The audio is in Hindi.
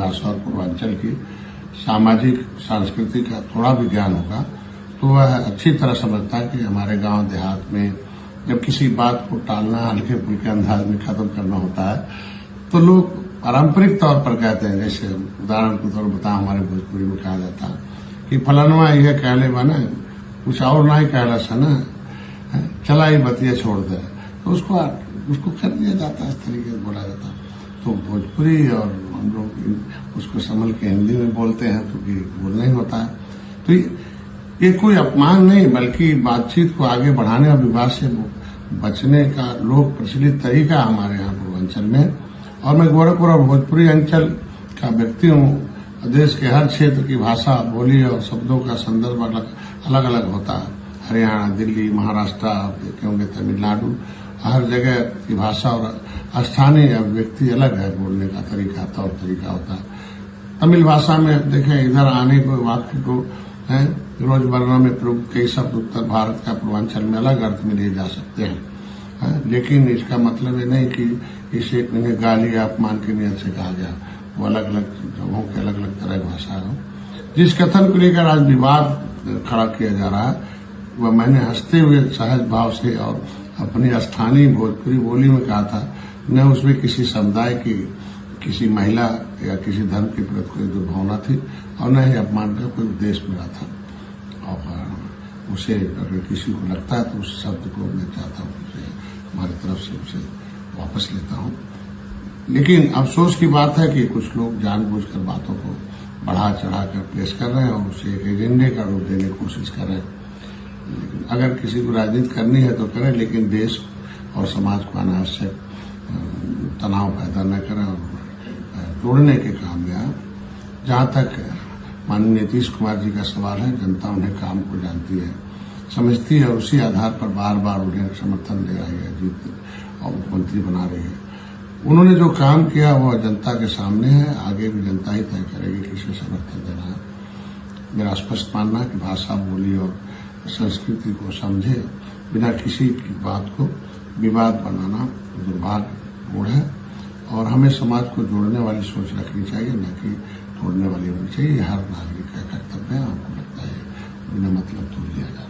भाषा और पूर्वांचल की सामाजिक सांस्कृतिक का थोड़ा भी ज्ञान होगा तो वह अच्छी तरह समझता है कि हमारे गांव देहात में जब किसी बात को टालना, हल्के फुल्के अंदाज में खत्म करना होता है तो लोग पारंपरिक तौर पर कहते हैं। जैसे उदाहरण के तौर पर बता, हमारे भोजपुरी में कहा जाता है कि फलानवा यह कहले बना कुछ और ना ही कहला सा ना, चला ही बतिया छोड़ दे, तो उसको कर दिया जाता है, इस तरीके से बोला जाता है। तो भोजपुरी और हम लोग उसको संभल के हिंदी में बोलते हैं क्योंकि बोलना ही होता है। तो ये कोई अपमान नहीं बल्कि बातचीत को आगे बढ़ाने और विवाद से बचने का लोक प्रचलित तरीका हमारे यहाँ पूर्वांचल में। और मैं गोरखपुर और भोजपुरी अंचल का व्यक्ति हूँ। देश के हर क्षेत्र की भाषा, बोली और शब्दों का संदर्भ अलग अलग होता है। हरियाणा, दिल्ली, महाराष्ट्र, क्योंकि तमिलनाडु, हर जगह की भाषा और स्थानीय अभिव्यक्ति अलग है, बोलने का तरीका, तौर तरीका होता है। तमिल भाषा में देखें, इधर आने को वाक्य को रोजमर्रा में प्रयुक्त कई शब्द उत्तर भारत का पूर्वांचल में अलग अर्थ में लिए जा सकते हैं, लेकिन इसका मतलब ये नहीं कि इसे इन्हें गाली या अपमान के नियत से कहा गया। वो अलग अलग जगहों के अलग अलग तरह की भाषा है। जिस कथन को लेकर आज विवाद खड़ा किया जा रहा है वह मैंने हंसते हुए सहज भाव से और अपनी स्थानीय भोजपुरी बोली में कहा था। न उसमें किसी समुदाय की, किसी महिला या किसी धर्म के प्रति कोई दुर्भावना थी और न ही अपमान का कोई उद्देश्य मिला था। और उसे अगर किसी को लगता है तो उस शब्द को मैं चाहता हूँ उसे हमारी तरफ से उसे वापस लेता हूँ। लेकिन अफसोस की बात है कि कुछ लोग जानबूझकर बातों को बढ़ा चढ़ा कर पेश कर रहे हैं और उसे एक एजेंडे का रूप देने की कोशिश कर रहे हैं। अगर किसी को राजनीति करनी है तो करें, लेकिन देश और समाज को अनावश्यक तनाव पैदा न करें और जोड़ने के काम में आए। जहां तक माननीय नीतीश कुमार जी का सवाल है, जनता उन्हें काम को जानती है, समझती है और उसी आधार पर बार बार उन्हें समर्थन दे रही है, जीत और मुख्यमंत्री बना रही है। उन्होंने जो काम किया वह जनता के सामने है, आगे भी जनता ही तय करेगी किसे समर्थन देना है। मेरा स्पष्ट मानना है कि भाषा, बोली और संस्कृति को समझे बिना किसी की बात को विवाद बनाना दुर्भाग्यपूर्ण है और हमें समाज को जोड़ने वाली सोच रखनी चाहिए, न कि तोड़ने वाली होनी चाहिए। हर नागरिक का कर्तव्य है। हमको लगता है बिना मतलब तोड़ दिया जाए।